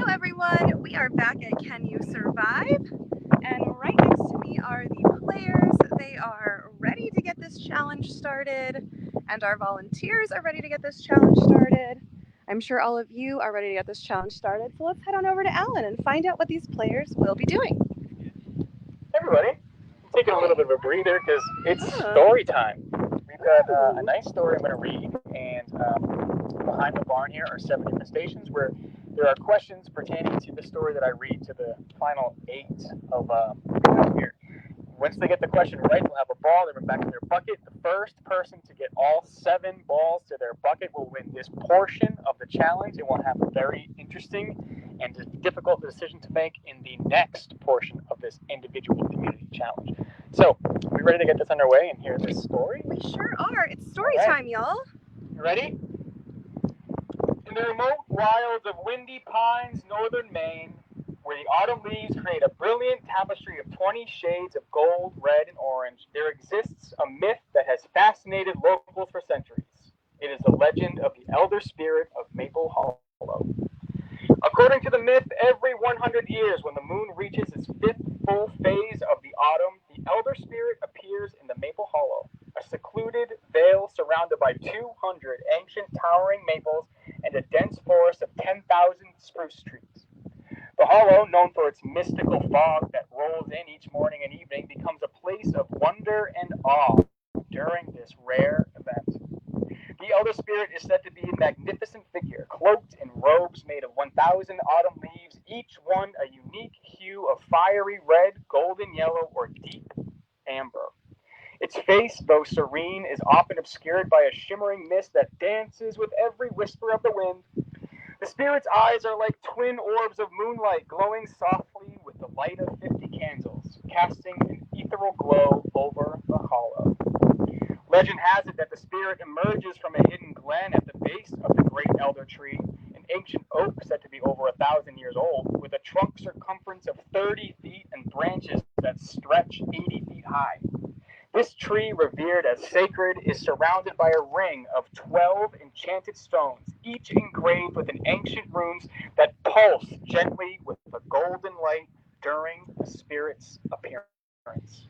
Hello everyone, we are back at Can You Survive? And right next to me are the players. They are ready to get this challenge started, and our volunteers are ready to get this challenge started. I'm sure all of you are ready to get this challenge started, so let's head on over to Alan and find out what these players will be doing. Hey everybody, I'm taking a little bit of a breather because it's story time. We've got a nice story I'm going to read, and behind the barn here are 7 different stations where there are questions pertaining to the story that I read to the final 8 of here. Once they get the question right, they'll have a ball. They bring back in their bucket. The first person to get all 7 balls to their bucket will win this portion of the challenge, and will have a very interesting and difficult decision to make in the next portion of this individual community challenge. So, are we ready to get this underway and hear this story? We sure are. It's story time, y'all. You ready? In the remote wilds of Windy Pines, northern Maine, where the autumn leaves create a brilliant tapestry of 20 shades of gold, red, and orange, there exists a myth that has fascinated locals for centuries. It is the legend of the elder spirit of Maple Hollow. According to the myth, every 100 years, when the moon reaches its 5th full phase of the autumn, the elder spirit appears in the Maple Hollow, a secluded vale surrounded by 200 ancient towering maples and a dense forest of 10,000 spruce trees. The hollow, known for its mystical fog that rolls in each morning and evening, becomes a place of wonder and awe during this rare event. The elder spirit is said to be a magnificent figure, cloaked in robes made of 1,000 autumn leaves, each one a unique hue of fiery red, golden yellow, or deep amber. Its face, though serene, is often obscured by a shimmering mist that dances with every whisper of the wind. The spirit's eyes are like twin orbs of moonlight, glowing softly with the light of 50 candles, casting an ethereal glow over the hollow. Legend has it that the spirit emerges from a hidden glen at the base of the great elder tree, an ancient oak said to be over 1,000 years old, with a trunk circumference of 30 feet and branches that stretch 80 feet high. This tree, revered as sacred, is surrounded by a ring of 12 enchanted stones, each engraved with ancient runes that pulse gently with a golden light during the spirit's appearance.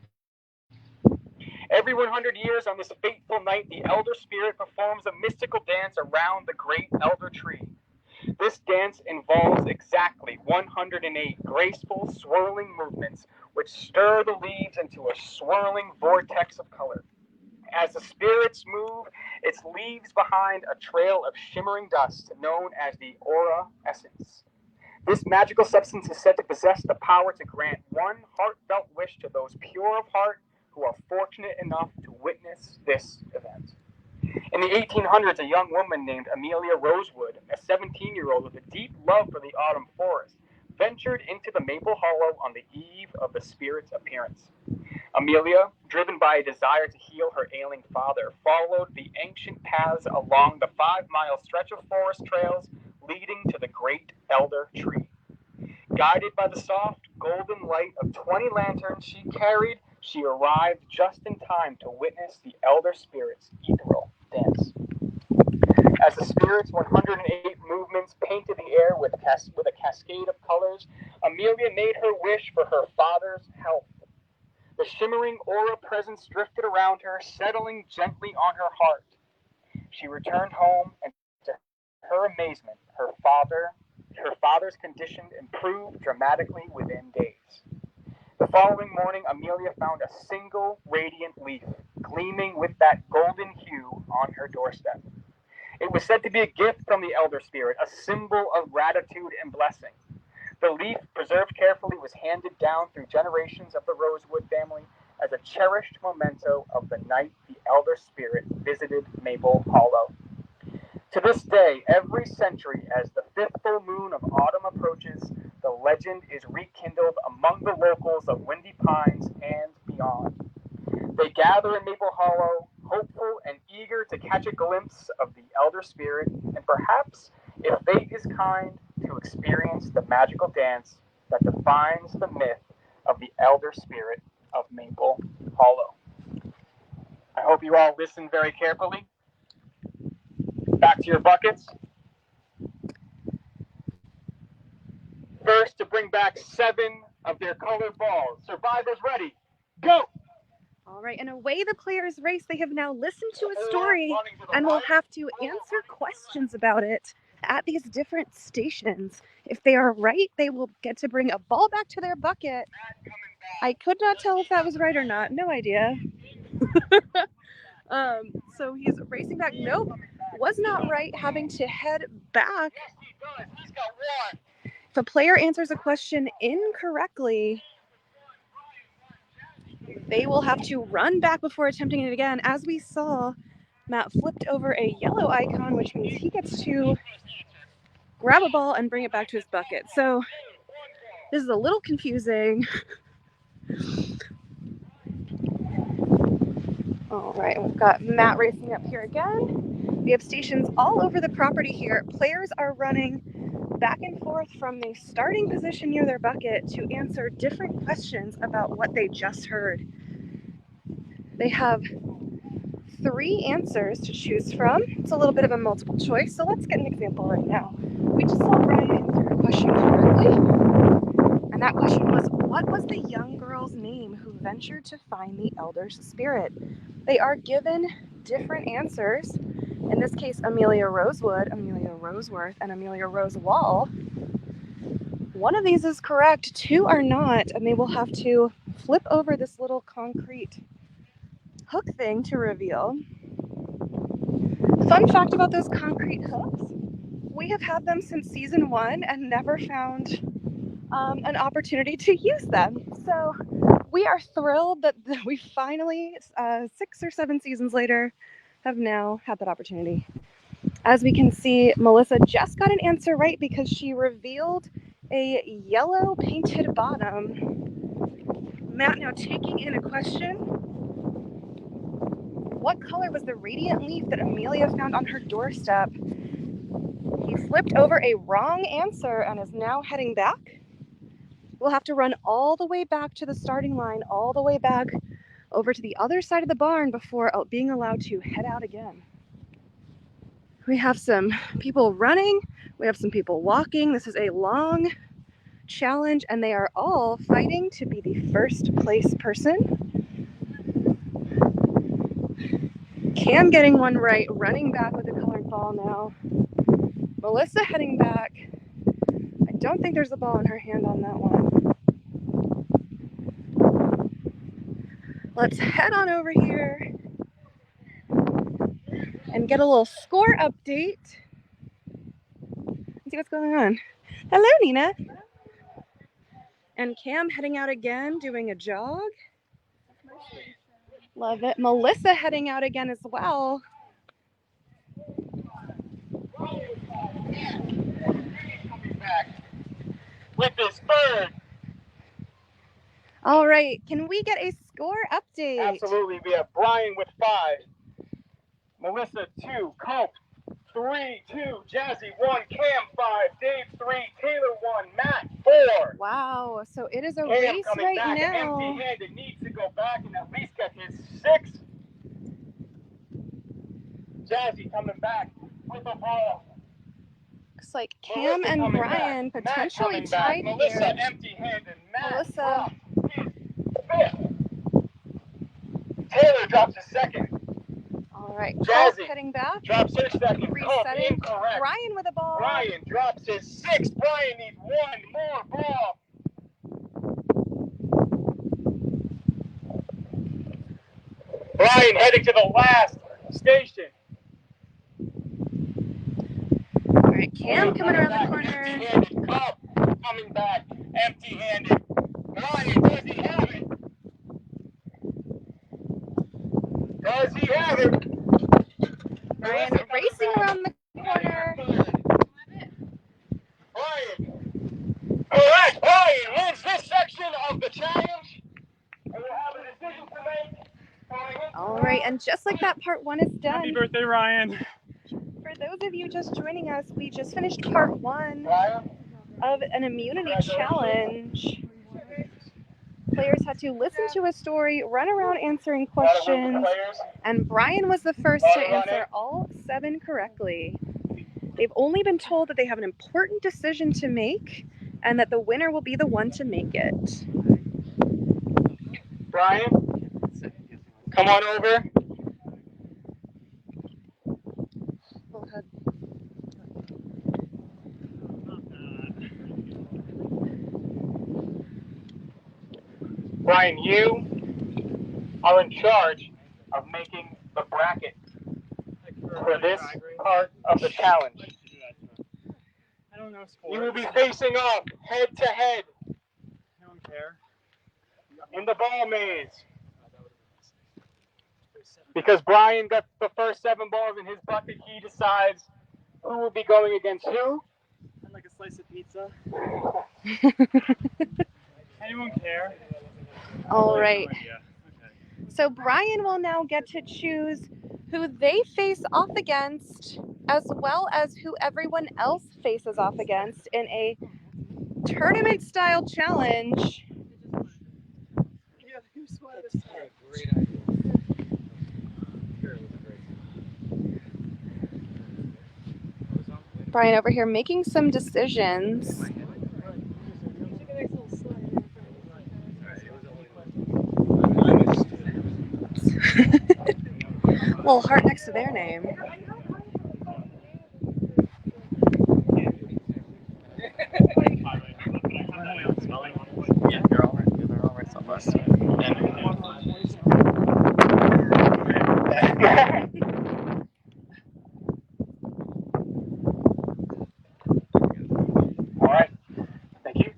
Every 100 years on this fateful night, the elder spirit performs a mystical dance around the great elder tree. This dance involves exactly 108 graceful, swirling movements which stir the leaves into a swirling vortex of color. As the spirits move, it leaves behind a trail of shimmering dust known as the aura essence. This magical substance is said to possess the power to grant one heartfelt wish to those pure of heart who are fortunate enough to witness this event. In the 1800s, a young woman named Amelia Rosewood, a 17-year-old with a deep love for the autumn forest, ventured into the Maple Hollow on the eve of the spirit's appearance. Amelia, driven by a desire to heal her ailing father, followed the ancient paths along the 5-mile stretch of forest trails leading to the great elder tree. Guided by the soft, golden light of 20 lanterns she carried, she arrived just in time to witness the elder spirit's ethereal dance. As the spirit's 108 movements painted the air with a cascade of colors, Amelia made her wish for her father's health. The shimmering aura presence drifted around her, settling gently on her heart. She returned home, and to her amazement, her father's condition improved dramatically within days. The following morning, Amelia found a single radiant leaf, gleaming with that golden hue on her doorstep. It was said to be a gift from the elder spirit, a symbol of gratitude and blessing. The leaf, preserved carefully, was handed down through generations of the Rosewood family as a cherished memento of the night the elder spirit visited Maple Hollow. To this day, every century, as the 5th full moon of autumn approaches, the legend is rekindled among the locals of Windy Pines and beyond. They gather in Maple Hollow, hopeful and eager to catch a glimpse of the elder spirit, and perhaps, if fate is kind, to experience the magical dance that defines the myth of the elder spirit of Maple Hollow. I hope you all listen very carefully. Back to your buckets. bring back 7 of their colored balls. Survivors ready, go! All right, and away the players race. They have now listened to a story and will have to answer questions about it at these different stations. If they are right, they will get to bring a ball back to their bucket. I could not tell if that was right or not. No idea. So he's racing back. Nope, was not right, having to head back. If a player answers a question incorrectly, they will have to run back before attempting it again. As we saw, Matt flipped over a yellow icon, which means he gets to grab a ball and bring it back to his bucket. So this is a little confusing. All right, we've got Matt racing up here again. We have stations all over the property here. Players are running back and forth from the starting position near their bucket to answer different questions about what they just heard. They have 3 answers to choose from. It's a little bit of a multiple choice, so let's get an example right now. We just saw Brian answer a question correctly, and that question was, what was the young girl's name who ventured to find the elder's spirit? They are given different answers. In this case, Amelia Rosewood, Amelia Roseworth, and Amelia Rosewall. One of these is correct, 2 are not, and they will have to flip over this little concrete hook thing to reveal. Fun fact about those concrete hooks, we have had them since season 1 and never found an opportunity to use them. So we are thrilled that we finally, 6 or 7 seasons later, have now had that opportunity. As we can see, Melissa just got an answer right because she revealed a yellow painted bottom. Matt now taking in a question. What color was the radiant leaf that Amelia found on her doorstep? He flipped over a wrong answer and is now heading back. We'll have to run all the way back to the starting line, all the way back over to the other side of the barn before being allowed to head out again. We have some people running, we have some people walking. This is a long challenge and they are all fighting to be the first place person. Cam getting one right, running back with a colored ball now. Melissa heading back. I don't think there's a ball in her hand on that one. Let's head on over here and get a little score update. Let's see what's going on. Hello, Nina. And Cam heading out again, doing a jog. Love it. Melissa heading out again as well. With this bird. All right, can we get a score update? Absolutely. We have Brian with 5, Melissa 2, Cope 3, 2, Jazzy 1, Cam 5, Dave 3, Taylor 1, Matt 4. Wow, so it is a Cam race coming right back now. empty-handed, needs to go back and at least get his 6. Jazzy coming back with a ball. Looks like Cam Melissa and Brian back. potentially Matt tied back. Melissa here. empty-handed. Matt Melissa. drops his 5th. Taylor drops his 2nd. All right, Jazzy heading back. drops his 2nd. Resetting. Incorrect. Brian with a ball. Brian drops his 6th. Brian needs 1 more ball. Brian heading to the last station. All right, Cam coming around the corner. Empty-handed. Cup coming back empty-handed. Brian, does he have it? Does he have it? Brian racing around the corner. Brian. All right, Brian wins this section of the challenge. And we'll have a decision to make. All right, and just like that, part 1 is done. Happy birthday, Ryan. For those of you just joining us, we just finished part 1 Ryan. of an immunity challenge. Players had to listen to a story, run around answering questions, and Brian was the first to answer all 7 correctly. They've only been told that they have an important decision to make, and that the winner will be the one to make it. Brian, come on over. Go ahead. Brian, you are in charge of making the bracket for this part of the challenge. I don't know sports. You will be facing off head to head I don't care. in the ball maze. Because Brian got the first 7 balls in his bucket, he decides who will be going against who. I'd like a slice of pizza. Anyone care? All right. No idea. Okay. So Brian will now get to choose who they face off against, as well as who everyone else faces off against in a tournament-style challenge. Great idea. Brian over here making some decisions. Little heart next to their name. Yeah, you're all right. They're all right so far. All right. Thank you.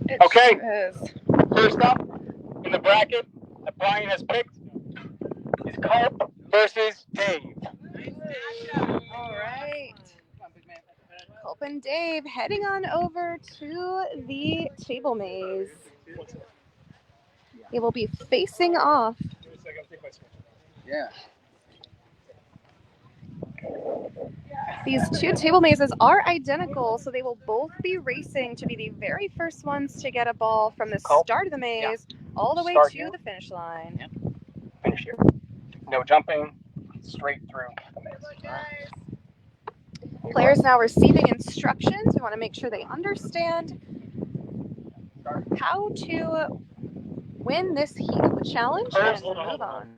It Okay. sure is. First up in the bracket that Brian has picked is Culp versus Dave. All right. Culp and Dave heading on over to the table maze. They will be facing off. Yeah. These two table mazes are identical, so they will both be racing to be the very first ones to get a ball from the Culp? start of the maze all the way Start to here. the finish line. Yep. Finish here. No jumping. Straight through the maze. Players now receiving instructions. We want to make sure they understand how to win this heat of the challenge and move on.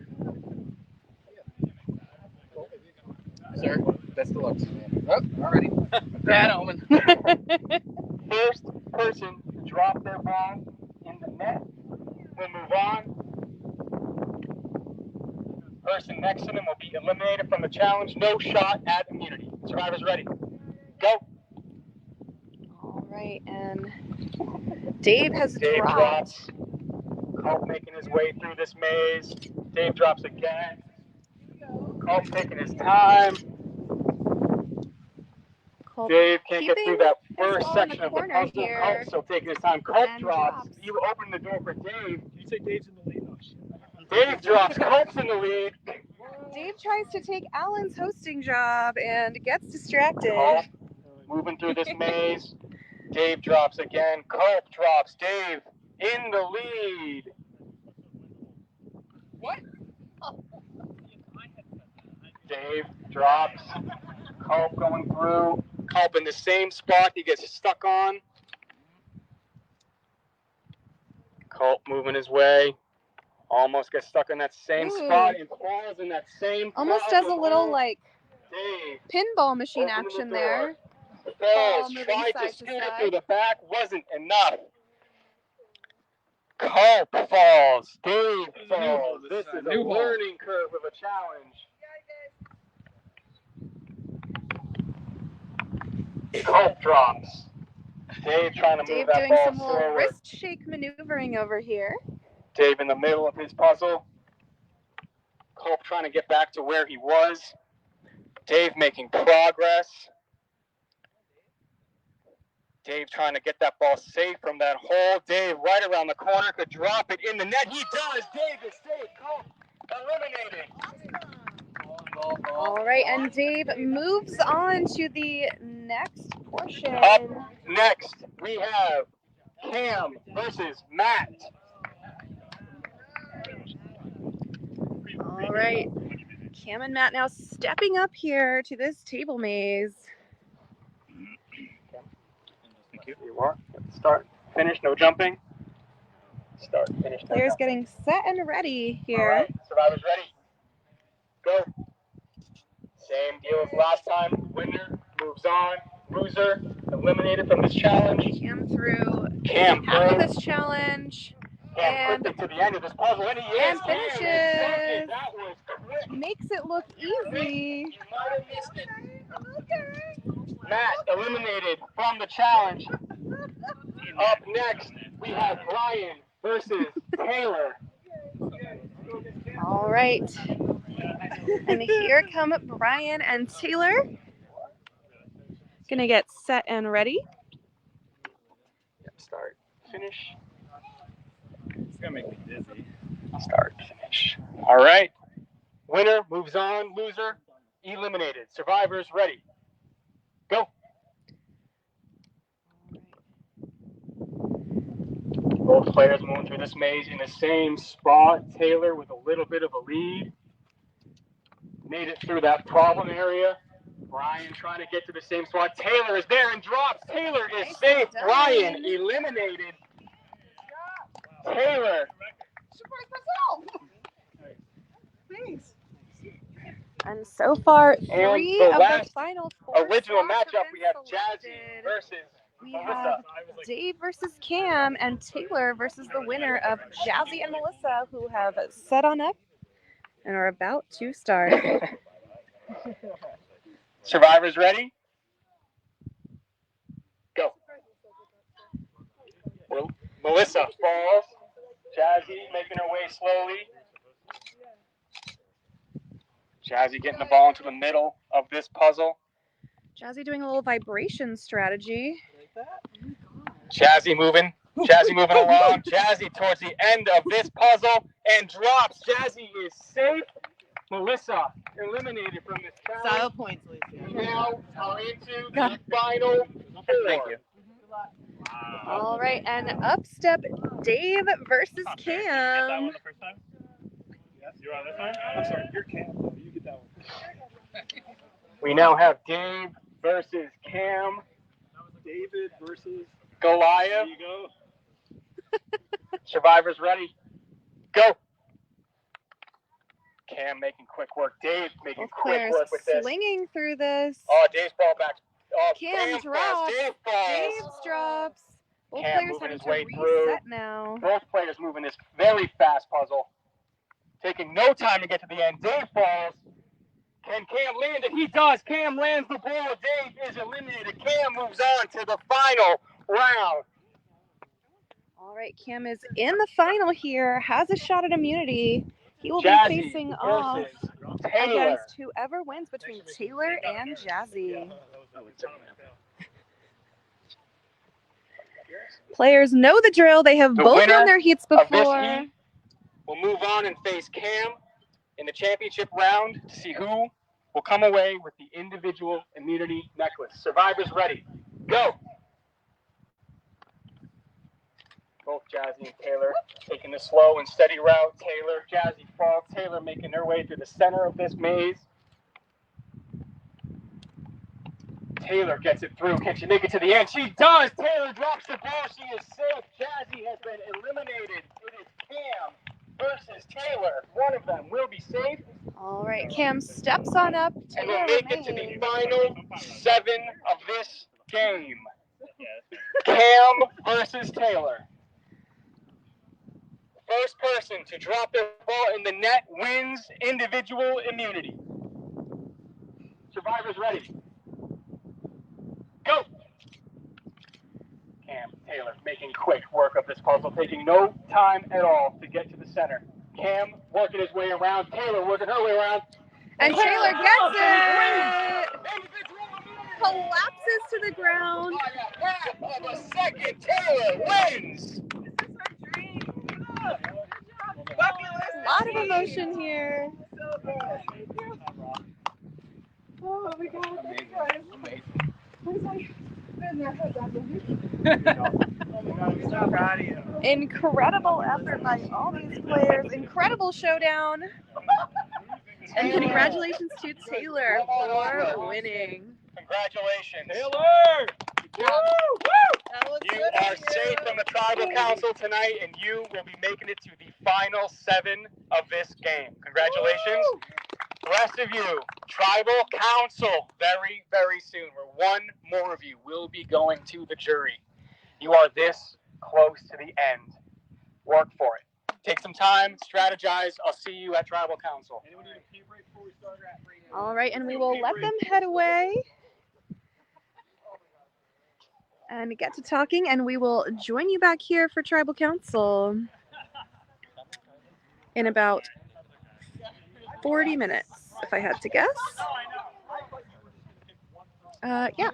Sir, best of luck to you, man. Oh, already. Bad omen. First person to drop their ball in the net will move on. Person next to them will be eliminated from the challenge. No shot at immunity. Survivors ready. Go. All right, and Dave has Dave dropped. drops. Culp making his way through this maze. Dave drops again. Culp taking his time. Culp Dave can't get keeping through that his first ball in the section of the corner puzzle. here. Culp still taking his time. Culp And drops. drops. You open the door for Dave. You say Dave's in the lead? Oh, shit. Dave drops. Culp's in the lead. Dave tries to take Alan's hosting job and gets distracted. Culp moving through this maze. Dave drops again. Culp drops. Dave in the lead. What? Dave drops. Culp going through. Culp in the same spot he gets stuck on. Culp moving his way. Almost gets stuck in that same spot and falls in that same Almost puddle does a of little hole. like Dave pinball machine opening the action door. there. Falls, moving tried side to to scoot it side. through the back, wasn't enough. Culp falls. Dave falls. This is a learning curve of a challenge. Culp drops. Dave trying to Dave move that doing ball some little forward. wrist shake maneuvering over here. Dave in the middle of his puzzle. Culp trying to get back to where he was. Dave making progress. Dave trying to get that ball safe from that hole. Dave right around the corner could drop it in the net. He does. Dave is safe. Culp eliminated. All right, and Dave moves on to the next portion. Up next, we have Cam versus Matt. All right, Cam and Matt now stepping up here to this table maze. Thank you. You are. Start, finish, no jumping. Start, finish, no Players jumping. getting set and ready here. All right, survivors ready. Go. Same deal as last time. Winner moves on. Loser eliminated from this challenge. Cam through Cam half of through. this challenge. Cam quickly to the end of this puzzle, and he is. And finishes. Cam, that was quick. Makes it look easy. You might have missed it. Matt eliminated from the challenge. Up next, we have Brian versus Taylor. All right. And here come Brian and Taylor. Gonna get set and ready. Start, finish. It's gonna make me dizzy. Start, finish. All right. Winner moves on. Loser eliminated. Survivors ready. Go. Both players moving through this maze in the same spot. Taylor with a little bit of a lead. Made it through that problem area. Brian trying to get to the same spot. Taylor is there and drops. Taylor is safe. Brian eliminated. Taylor. And so far, And three the of the last final four original spots matchup, have we been have Jazzy selected. versus We Melissa. have Dave versus Cam and Taylor versus the winner of Jazzy and Melissa, who have set on up and are about to start. Survivors ready? Go. Well, Melissa falls. Jazzy making her way slowly. Jazzy getting the ball into the middle of this puzzle. Jazzy doing a little vibration strategy. Jazzy moving along. Jazzy towards the end of this puzzle and drops. Jazzy is safe. Melissa eliminated from this challenge. Style points, Lisa. We now are into the final four. Thank you. All right, and up step Dave versus That Cam. one the first time? Yes. You're on this time? I'm sorry, you're Cam. You get that one. We now have Dave versus Cam. David versus. Goliath. There you go. Survivors ready? Go. Cam making quick work. Dave making Both quick players work with this. swinging through this. Oh, Dave's ball back. Oh, Cam falls. drops. Dave falls. Dave's drops. Both Cam players moving having his to way reset through. now. Both players moving this very fast puzzle. Taking no time to get to the end. Dave falls. Can Cam land it? He does. Cam lands the ball. Dave is eliminated. Cam moves on to the final round. All right, Cam is in the final here, has a shot at immunity. He will Jazzy be facing off versus Taylor. against whoever wins between Taylor and Jazzy. Players know the drill. They have The both winner done their heats Of this before. heat will move on and face Cam in the championship round to see who will come away with the individual immunity necklace. Survivors ready. Go. Both Jazzy and Taylor taking the slow and steady route. Taylor, Jazzy falls. Taylor making her way through the center of this maze. Taylor gets it through. Can she make it to the end? She does. Taylor drops the ball. She is safe. Jazzy has been eliminated. It is Cam versus Taylor. One of them will be safe. All right, Cam steps on up. And Taylor we'll make it to the remains. final 7 of this game. Cam versus Taylor. First person to drop their ball in the net wins individual immunity. Survivors ready. Go! Cam, Taylor making quick work of this puzzle, taking no time at all to get to the center. Cam working his way around, Taylor working her way around. And Taylor gets it! Collapses to the ground. Half of a second, Taylor wins! A lot of emotion here. Oh my God. Amazing. Incredible effort by all these players. Incredible showdown. And congratulations to Taylor for winning. Congratulations. Taylor! Woo! That looks You good are for safe from the tribal council tonight, and you will be making it to the final 7 of this game. Congratulations. The rest of you, tribal council, very, very soon, where one more of you will be going to the jury. You are this close to the end. Work for it. Take some time, strategize. I'll see you at tribal council. Anyone need a pee break before we start? All right, and we will let them head away and get to talking, and we will join you back here for tribal council in about 40 minutes, if I had to guess. Yeah,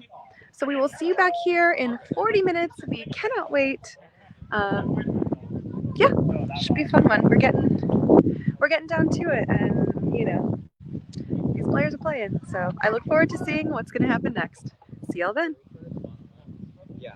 so we will see you back here in 40 minutes. We cannot wait. Yeah, should be a fun one. We're getting down to it, and you know, these players are playing. So I look forward to seeing what's going to happen next. See y'all then. Yeah.